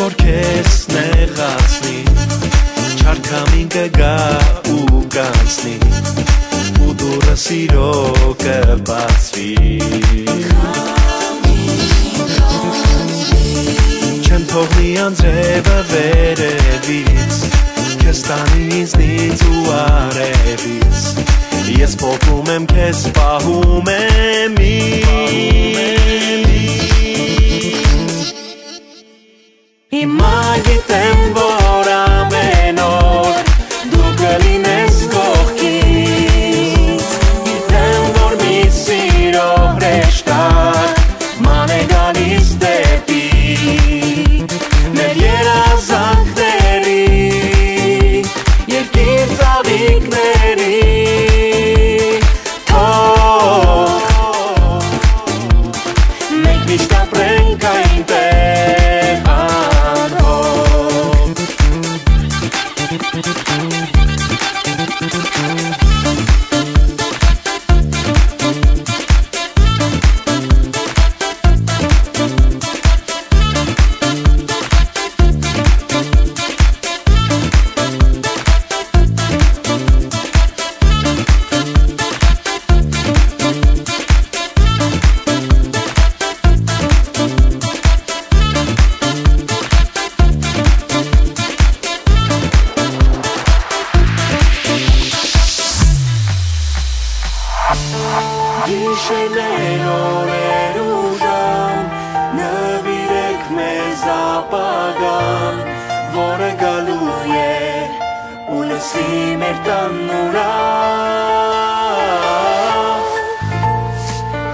որ քեզ նեղացնի Չարքամին կգա ու կանցնի ու դուրը սիրո կբացվի Չեմ թողնի անձրևը վերևից Քեզ տանի ինձնից ու արևից Ես փոխում եմ քեզ պահում եմ Հիմա գիտեմ որ ամեն օր դու կլինես կողքից Գիտեմ որ մի սիրո հրեշտակ ման է գալիս դեպի Մեր երազանքների երկիր ծաղիկների Մենք միշտ ապրենք այնտեղ անհոգ Գիշերներ օրեր ու ժամ նվիրեք մեզ ապագան որը գալու է ու լսվի մեր տան ուրախ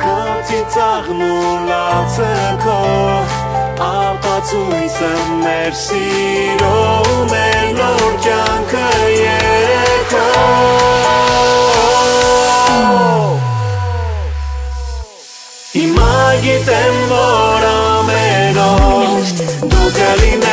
Քո ծիծաղն ու լացը քո ապացույցը մեր սիրո ու մեր նոր կյանքը երեքո Հիմա գիտեմ որ ամեն օր դու կլինես